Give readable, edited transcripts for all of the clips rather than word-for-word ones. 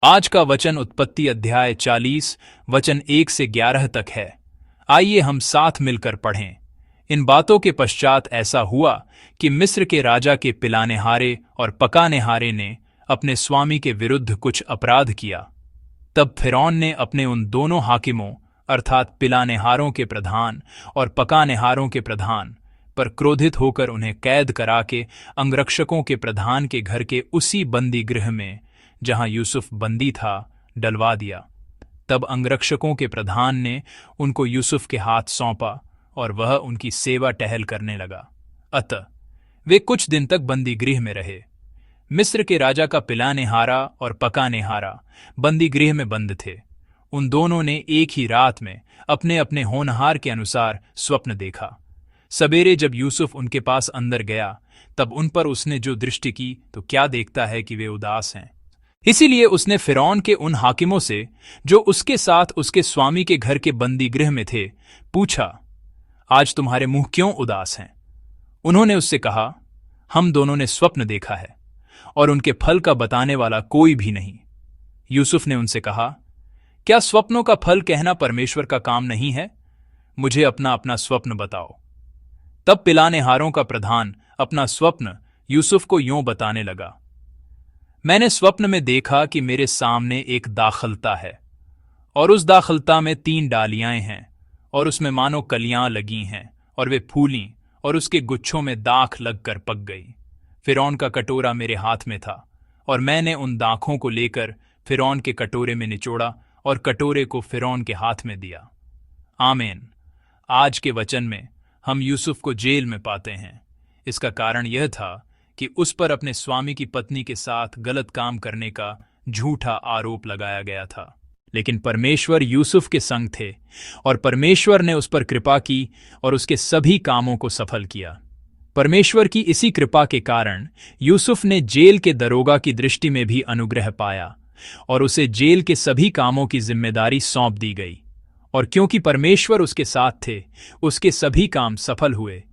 आज का वचन उत्पत्ति अध्याय 40 वचन 1 से 11 तक है। आइए हम साथ मिलकर पढ़ें। इन बातों के पश्चात ऐसा हुआ कि मिस्र के राजा के पिलानेहारे और पकानेहारे ने अपने स्वामी के विरुद्ध कुछ अपराध किया। तब फिरौन ने अपने उन दोनों हाकिमों अर्थात पिलानेहारों के प्रधान और पकानेहारों के प्रधान पर क्रोधित होकर उन्हें कैद करा के अंगरक्षकों के प्रधान के घर के उसी बंदी गृह में जहां यूसुफ बंदी था डलवा दिया। तब अंगरक्षकों के प्रधान ने उनको यूसुफ के हाथ सौंपा और वह उनकी सेवा टहल करने लगा। अतः वे कुछ दिन तक बंदी गृह में रहे। मिस्र के राजा का पिलानेहारा और पकानेहारा बंदी गृह में बंद थे। उन दोनों ने एक ही रात में अपने अपने होनहार के अनुसार स्वप्न देखा। सवेरे जब यूसुफ उनके पास अंदर गया तब उन पर उसने जो दृष्टि की तो क्या देखता है कि वे उदास हैं। इसीलिए उसने फिरौन के उन हाकिमों से जो उसके साथ उसके स्वामी के घर के बंदी गृह में थे पूछा, आज तुम्हारे मुंह क्यों उदास हैं? उन्होंने उससे कहा, हम दोनों ने स्वप्न देखा है और उनके फल का बताने वाला कोई भी नहीं। यूसुफ ने उनसे कहा, क्या स्वप्नों का फल कहना परमेश्वर का काम नहीं है? मुझे अपना अपना स्वप्न बताओ। तब पिलानेहारों का प्रधान अपना स्वप्न यूसुफ को यूं बताने लगा, मैंने स्वप्न में देखा कि मेरे सामने एक दाखलता है और उस दाखलता में 3 डालियां हैं और उसमें मानो कलियां लगी हैं और वे फूलीं और उसके गुच्छों में दाख लगकर पक गई। फिरौन का कटोरा मेरे हाथ में था और मैंने उन दाखों को लेकर फिरौन के कटोरे में निचोड़ा और कटोरे को फिरौन के हाथ में दिया। आमीन। आज के वचन में हम यूसुफ को जेल में पाते हैं। इसका कारण यह था कि उस पर अपने स्वामी की पत्नी के साथ गलत काम करने का झूठा आरोप लगाया गया था। लेकिन परमेश्वर यूसुफ के संग थे और परमेश्वर ने उस पर कृपा की और उसके सभी कामों को सफल किया। परमेश्वर की इसी कृपा के कारण यूसुफ ने जेल के दरोगा की दृष्टि में भी अनुग्रह पाया और उसे जेल के सभी कामों की जिम्मेदारी सौंप दी गई। और क्योंकि परमेश्वर उसके साथ थे, उसके सभी काम सफल हुए।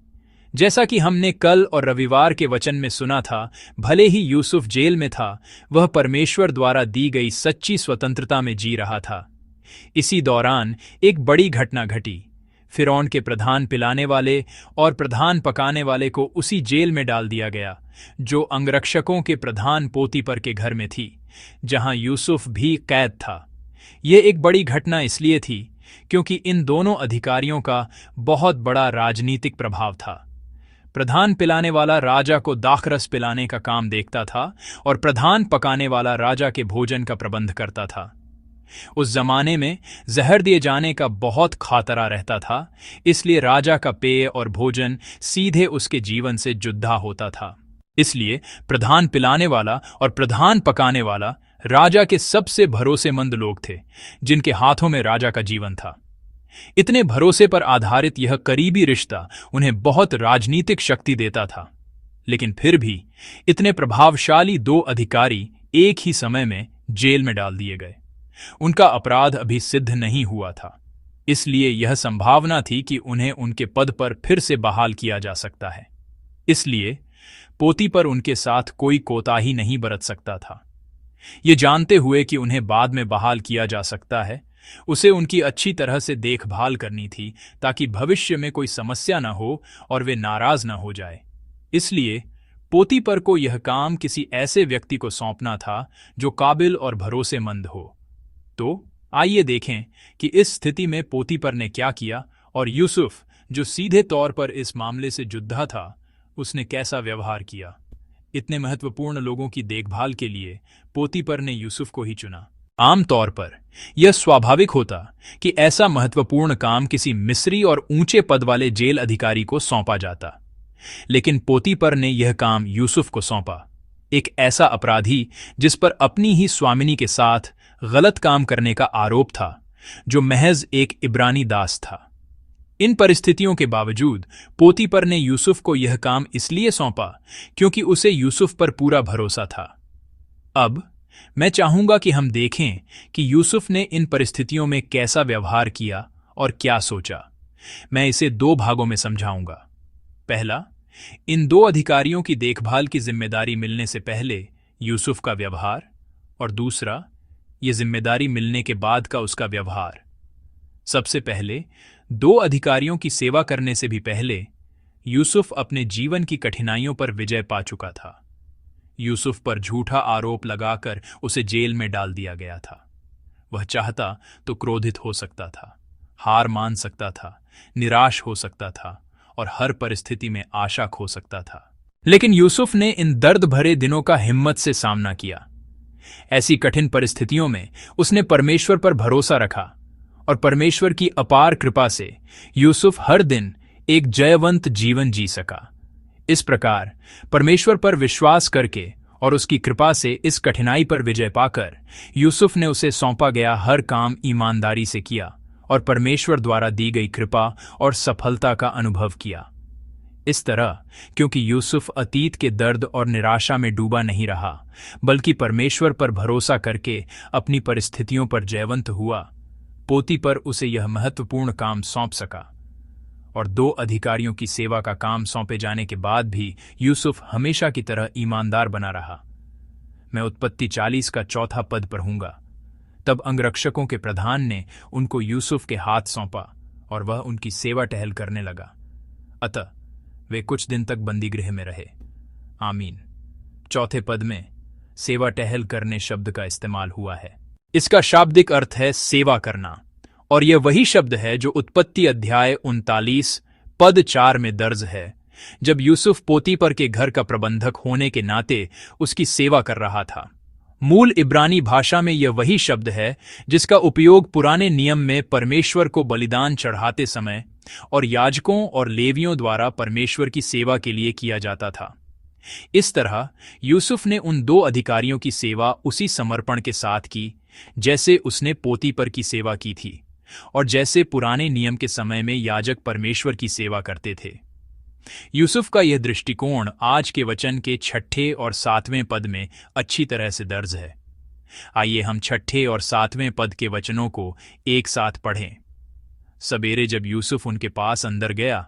जैसा कि हमने कल और रविवार के वचन में सुना था, भले ही यूसुफ जेल में था, वह परमेश्वर द्वारा दी गई सच्ची स्वतंत्रता में जी रहा था। इसी दौरान एक बड़ी घटना घटी। फिरौन के प्रधान पिलाने वाले और प्रधान पकाने वाले को उसी जेल में डाल दिया गया जो अंगरक्षकों के प्रधान पोतीपर के घर में थी, जहां यूसुफ भी कैद था। यह एक बड़ी घटना इसलिए थी क्योंकि इन दोनों अधिकारियों का बहुत बड़ा राजनीतिक प्रभाव था। प्रधान पिलाने वाला राजा को दाखरस पिलाने का काम देखता था और प्रधान पकाने वाला राजा के भोजन का प्रबंध करता था। उस जमाने में जहर दिए जाने का बहुत खतरा रहता था, इसलिए राजा का पेय और भोजन सीधे उसके जीवन से जुदा होता था। इसलिए प्रधान पिलाने वाला और प्रधान पकाने वाला राजा के सबसे भरोसेमंद लोग थे, जिनके हाथों में राजा का जीवन था। इतने भरोसे पर आधारित यह करीबी रिश्ता उन्हें बहुत राजनीतिक शक्ति देता था। लेकिन फिर भी इतने प्रभावशाली 2 अधिकारी एक ही समय में जेल में डाल दिए गए। उनका अपराध अभी सिद्ध नहीं हुआ था, इसलिए यह संभावना थी कि उन्हें उनके पद पर फिर से बहाल किया जा सकता है। इसलिए पोतीपर उनके साथ कोई कोताही नहीं बरत सकता था। ये जानते हुए कि उन्हें बाद में बहाल किया जा सकता है, उसे उनकी अच्छी तरह से देखभाल करनी थी ताकि भविष्य में कोई समस्या न हो और वे नाराज न हो जाए। इसलिए पोतीपर को यह काम किसी ऐसे व्यक्ति को सौंपना था जो काबिल और भरोसेमंद हो। तो आइए देखें कि इस स्थिति में पोतीपर ने क्या किया और यूसुफ, जो सीधे तौर पर इस मामले से जुदा था, उसने कैसा व्यवहार किया। इतने महत्वपूर्ण लोगों की देखभाल के लिए पोतीपर ने यूसुफ को ही चुना। आमतौर पर यह स्वाभाविक होता कि ऐसा महत्वपूर्ण काम किसी मिस्री और ऊंचे पद वाले जेल अधिकारी को सौंपा जाता, लेकिन पोतीपर ने यह काम यूसुफ को सौंपा, एक ऐसा अपराधी जिस पर अपनी ही स्वामिनी के साथ गलत काम करने का आरोप था, जो महज एक इब्रानी दास था। इन परिस्थितियों के बावजूद पोतीपर ने यूसुफ को यह काम इसलिए सौंपा क्योंकि उसे यूसुफ पर पूरा भरोसा था। अब मैं चाहूंगा कि हम देखें कि यूसुफ ने इन परिस्थितियों में कैसा व्यवहार किया और क्या सोचा। मैं इसे 2 भागों में समझाऊंगा। पहला, इन 2 अधिकारियों की देखभाल की जिम्मेदारी मिलने से पहले यूसुफ का व्यवहार, और दूसरा, ये जिम्मेदारी मिलने के बाद का उसका व्यवहार। सबसे पहले 2 अधिकारियों की सेवा करने से भी पहले यूसुफ अपने जीवन की कठिनाइयों पर विजय पा चुका था। यूसुफ पर झूठा आरोप लगाकर उसे जेल में डाल दिया गया था। वह चाहता तो क्रोधित हो सकता था, हार मान सकता था, निराश हो सकता था और हर परिस्थिति में आशा खो सकता था। लेकिन यूसुफ ने इन दर्द भरे दिनों का हिम्मत से सामना किया। ऐसी कठिन परिस्थितियों में उसने परमेश्वर पर भरोसा रखा और परमेश्वर की अपार कृपा से यूसुफ हर दिन एक जयवंत जीवन जी सका। इस प्रकार परमेश्वर पर विश्वास करके और उसकी कृपा से इस कठिनाई पर विजय पाकर यूसुफ ने उसे सौंपा गया हर काम ईमानदारी से किया और परमेश्वर द्वारा दी गई कृपा और सफलता का अनुभव किया। इस तरह क्योंकि यूसुफ अतीत के दर्द और निराशा में डूबा नहीं रहा, बल्कि परमेश्वर पर भरोसा करके अपनी परिस्थितियों पर जयवंत हुआ, पोतीफर उसे यह महत्वपूर्ण काम सौंप सका। और 2 अधिकारियों की सेवा का काम सौंपे जाने के बाद भी यूसुफ हमेशा की तरह ईमानदार बना रहा। मैं उत्पत्ति 40 का 4 पद पढ़ूंगा। तब अंगरक्षकों के प्रधान ने उनको यूसुफ के हाथ सौंपा और वह उनकी सेवा टहल करने लगा। अतः वे कुछ दिन तक बंदीगृह में रहे। आमीन। 4 पद में सेवा टहल करने शब्द का इस्तेमाल हुआ है। इसका शाब्दिक अर्थ है सेवा करना, और यह वही शब्द है जो उत्पत्ति अध्याय 39 पद 4 में दर्ज है, जब यूसुफ पोतीफर के घर का प्रबंधक होने के नाते उसकी सेवा कर रहा था। मूल इब्रानी भाषा में यह वही शब्द है जिसका उपयोग पुराने नियम में परमेश्वर को बलिदान चढ़ाते समय और याजकों और लेवियों द्वारा परमेश्वर की सेवा के लिए किया जाता था। इस तरह यूसुफ ने उन 2 अधिकारियों की सेवा उसी समर्पण के साथ की जैसे उसने पोतीफर की सेवा की थी और जैसे पुराने नियम के समय में याजक परमेश्वर की सेवा करते थे। यूसुफ का यह दृष्टिकोण आज के वचन के 6 और 7वें पद में अच्छी तरह से दर्ज है। आइए हम 6 और 7वें पद के वचनों को एक साथ पढ़ें। सवेरे जब यूसुफ उनके पास अंदर गया,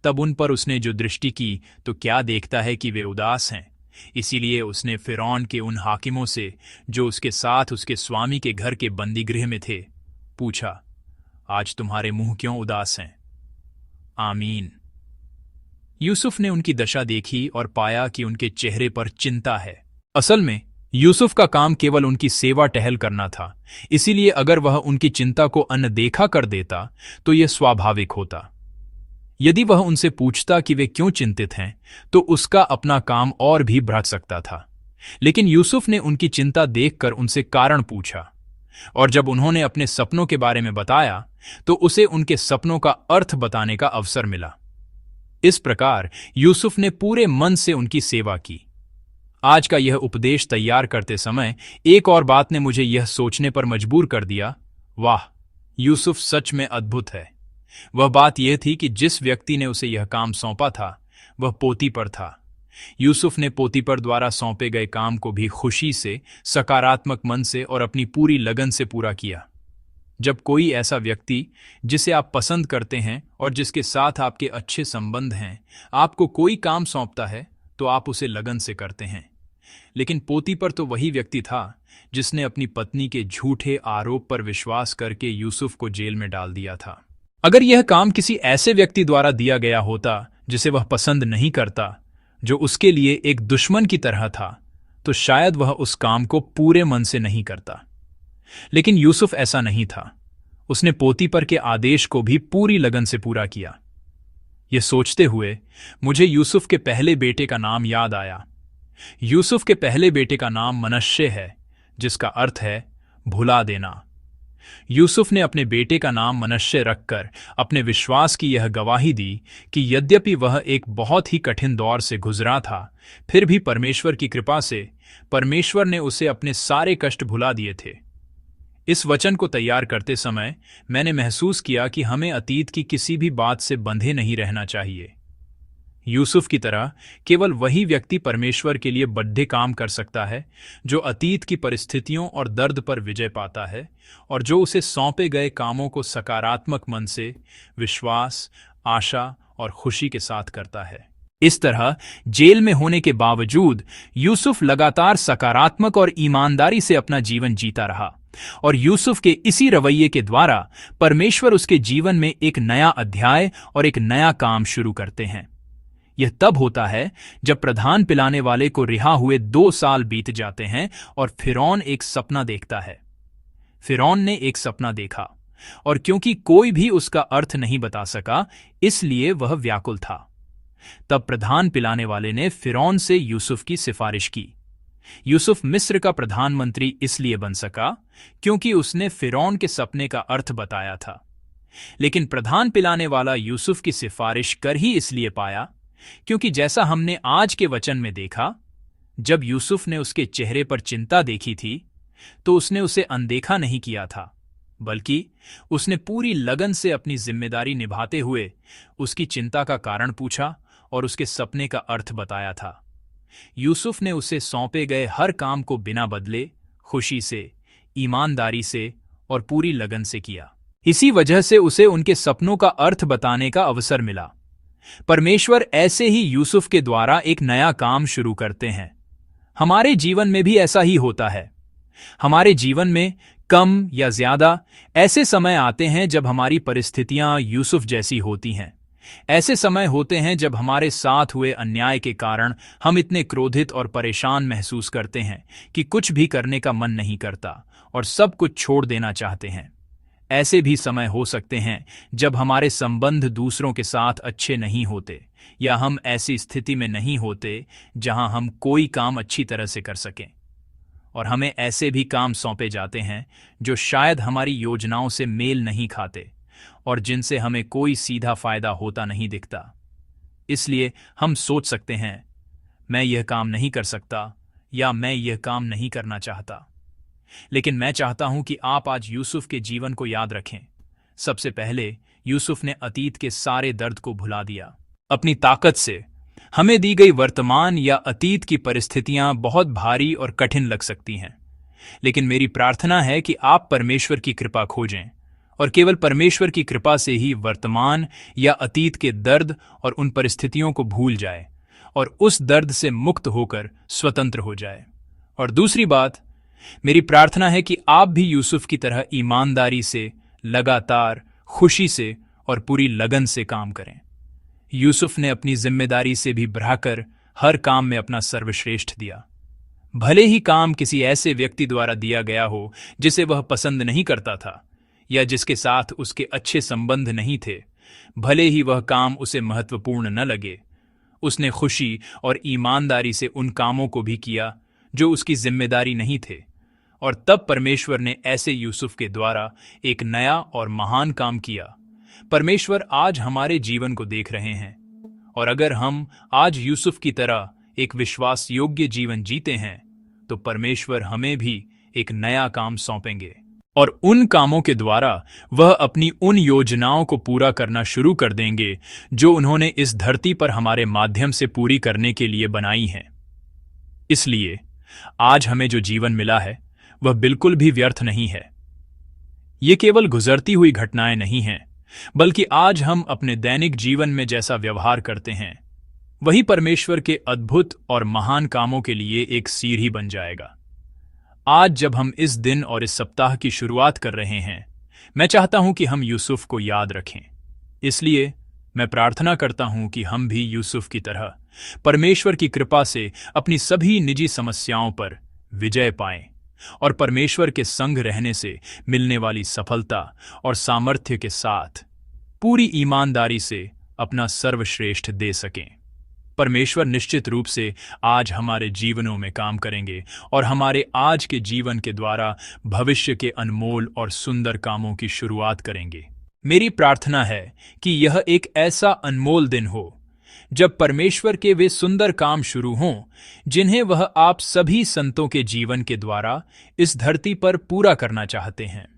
तब उन पर उसने जो दृष्टि की तो क्या देखता है कि वे उदास हैं। इसीलिए उसने फिरौन के उन हाकिमों से जो उसके साथ उसके स्वामी के घर के बंदीगृह में थे पूछा, आज तुम्हारे मुंह क्यों उदास हैं? आमीन। यूसुफ ने उनकी दशा देखी और पाया कि उनके चेहरे पर चिंता है। असल में यूसुफ का काम केवल उनकी सेवा टहल करना था, इसीलिए अगर वह उनकी चिंता को अनदेखा कर देता तो यह स्वाभाविक होता। यदि वह उनसे पूछता कि वे क्यों चिंतित हैं, तो उसका अपना काम और भी बढ़ सकता था। लेकिन यूसुफ ने उनकी चिंता देखकर उनसे कारण पूछा, और जब उन्होंने अपने सपनों के बारे में बताया तो उसे उनके सपनों का अर्थ बताने का अवसर मिला। इस प्रकार यूसुफ ने पूरे मन से उनकी सेवा की। आज का यह उपदेश तैयार करते समय एक और बात ने मुझे यह सोचने पर मजबूर कर दिया, वाह, यूसुफ सच में अद्भुत है। वह बात यह थी कि जिस व्यक्ति ने उसे यह काम सौंपा था वह पोतीफर था। यूसुफ ने पोतीफर द्वारा सौंपे गए काम को भी खुशी से, सकारात्मक मन से और अपनी पूरी लगन से पूरा किया। जब कोई ऐसा व्यक्ति जिसे आप पसंद करते हैं और जिसके साथ आपके अच्छे संबंध हैं आपको कोई काम सौंपता है तो आप उसे लगन से करते हैं। लेकिन पोतीफर तो वही व्यक्ति था जिसने अपनी पत्नी के झूठे आरोप पर विश्वास करके यूसुफ को जेल में डाल दिया था। अगर यह काम किसी ऐसे व्यक्ति द्वारा दिया गया होता जिसे वह पसंद नहीं करता, जो उसके लिए एक दुश्मन की तरह था, तो शायद वह उस काम को पूरे मन से नहीं करता। लेकिन यूसुफ ऐसा नहीं था। उसने पोतीफर के आदेश को भी पूरी लगन से पूरा किया। यह सोचते हुए मुझे यूसुफ के पहले बेटे का नाम याद आया। यूसुफ के पहले बेटे का नाम मनश्शे है, जिसका अर्थ है भुला देना। यूसुफ ने अपने बेटे का नाम मनश्शे रखकर अपने विश्वास की यह गवाही दी कि यद्यपि वह एक बहुत ही कठिन दौर से गुजरा था, फिर भी परमेश्वर की कृपा से परमेश्वर ने उसे अपने सारे कष्ट भुला दिए थे। इस वचन को तैयार करते समय मैंने महसूस किया कि हमें अतीत की किसी भी बात से बंधे नहीं रहना चाहिए। यूसुफ की तरह केवल वही व्यक्ति परमेश्वर के लिए बड़े काम कर सकता है जो अतीत की परिस्थितियों और दर्द पर विजय पाता है और जो उसे सौंपे गए कामों को सकारात्मक मन से, विश्वास, आशा और खुशी के साथ करता है। इस तरह जेल में होने के बावजूद यूसुफ लगातार सकारात्मक और ईमानदारी से अपना जीवन जीता रहा और यूसुफ के इसी रवैये के द्वारा परमेश्वर उसके जीवन में एक नया अध्याय और एक नया काम शुरू करते हैं। यह तब होता है जब प्रधान पिलाने वाले को रिहा हुए 2 साल बीत जाते हैं और फिरौन एक सपना देखता है। फिरौन ने एक सपना देखा और क्योंकि कोई भी उसका अर्थ नहीं बता सका, इसलिए वह व्याकुल था। तब प्रधान पिलाने वाले ने फिरौन से यूसुफ की सिफारिश की। यूसुफ मिस्र का प्रधानमंत्री इसलिए बन सका क्योंकि उसने फिरौन के सपने का अर्थ बताया था। लेकिन प्रधान पिलाने वाला यूसुफ की सिफारिश कर ही इसलिए पाया क्योंकि जैसा हमने आज के वचन में देखा, जब यूसुफ ने उसके चेहरे पर चिंता देखी थी तो उसने उसे अनदेखा नहीं किया था, बल्कि उसने पूरी लगन से अपनी जिम्मेदारी निभाते हुए उसकी चिंता का कारण पूछा और उसके सपने का अर्थ बताया था। यूसुफ ने उसे सौंपे गए हर काम को बिना बदले, खुशी से, ईमानदारी से और पूरी लगन से किया। इसी वजह से उसे उनके सपनों का अर्थ बताने का अवसर मिला। परमेश्वर ऐसे ही यूसुफ के द्वारा एक नया काम शुरू करते हैं। हमारे जीवन में भी ऐसा ही होता है। हमारे जीवन में कम या ज्यादा ऐसे समय आते हैं जब हमारी परिस्थितियां यूसुफ जैसी होती हैं। ऐसे समय होते हैं जब हमारे साथ हुए अन्याय के कारण हम इतने क्रोधित और परेशान महसूस करते हैं कि कुछ भी करने का मन नहीं करता और सब कुछ छोड़ देना चाहते हैं। ऐसे भी समय हो सकते हैं जब हमारे संबंध दूसरों के साथ अच्छे नहीं होते या हम ऐसी स्थिति में नहीं होते जहां हम कोई काम अच्छी तरह से कर सकें, और हमें ऐसे भी काम सौंपे जाते हैं जो शायद हमारी योजनाओं से मेल नहीं खाते और जिनसे हमें कोई सीधा फायदा होता नहीं दिखता। इसलिए हम सोच सकते हैं, मैं यह काम नहीं कर सकता या मैं यह काम नहीं करना चाहता। लेकिन मैं चाहता हूं कि आप आज यूसुफ के जीवन को याद रखें। सबसे पहले यूसुफ ने अतीत के सारे दर्द को भुला दिया। अपनी ताकत से हमें दी गई वर्तमान या अतीत की परिस्थितियां बहुत भारी और कठिन लग सकती हैं, लेकिन मेरी प्रार्थना है कि आप परमेश्वर की कृपा खोजें और केवल परमेश्वर की कृपा से ही वर्तमान या अतीत के दर्द और उन परिस्थितियों को भूल जाए और उस दर्द से मुक्त होकर स्वतंत्र हो जाए। और दूसरी बात, मेरी प्रार्थना है कि आप भी यूसुफ की तरह ईमानदारी से, लगातार, खुशी से और पूरी लगन से काम करें। यूसुफ ने अपनी जिम्मेदारी से भी बढ़ाकर हर काम में अपना सर्वश्रेष्ठ दिया। भले ही काम किसी ऐसे व्यक्ति द्वारा दिया गया हो जिसे वह पसंद नहीं करता था या जिसके साथ उसके अच्छे संबंध नहीं थे, भले ही वह काम उसे महत्वपूर्ण न लगे, उसने खुशी और ईमानदारी से उन कामों को भी किया जो उसकी जिम्मेदारी नहीं थे। और तब परमेश्वर ने ऐसे यूसुफ के द्वारा एक नया और महान काम किया। परमेश्वर आज हमारे जीवन को देख रहे हैं, और अगर हम आज यूसुफ की तरह एक विश्वास योग्य जीवन जीते हैं तो परमेश्वर हमें भी एक नया काम सौंपेंगे और उन कामों के द्वारा वह अपनी उन योजनाओं को पूरा करना शुरू कर देंगे जो उन्होंने इस धरती पर हमारे माध्यम से पूरी करने के लिए बनाई हैं। इसलिए आज हमें जो जीवन मिला है वह बिल्कुल भी व्यर्थ नहीं है। ये केवल गुजरती हुई घटनाएं नहीं हैं, बल्कि आज हम अपने दैनिक जीवन में जैसा व्यवहार करते हैं वही परमेश्वर के अद्भुत और महान कामों के लिए एक सीढ़ी बन जाएगा। आज जब हम इस दिन और इस सप्ताह की शुरुआत कर रहे हैं, मैं चाहता हूं कि हम यूसुफ को याद रखें। इसलिए मैं प्रार्थना करता हूं कि हम भी यूसुफ की तरह परमेश्वर की कृपा से अपनी सभी निजी समस्याओं पर विजय पाएं और परमेश्वर के संग रहने से मिलने वाली सफलता और सामर्थ्य के साथ पूरी ईमानदारी से अपना सर्वश्रेष्ठ दे सकें। परमेश्वर निश्चित रूप से आज हमारे जीवनों में काम करेंगे और हमारे आज के जीवन के द्वारा भविष्य के अनमोल और सुंदर कामों की शुरुआत करेंगे। मेरी प्रार्थना है कि यह एक ऐसा अनमोल दिन हो जब परमेश्वर के वे सुंदर काम शुरू हों जिन्हें वह आप सभी संतों के जीवन के द्वारा इस धरती पर पूरा करना चाहते हैं।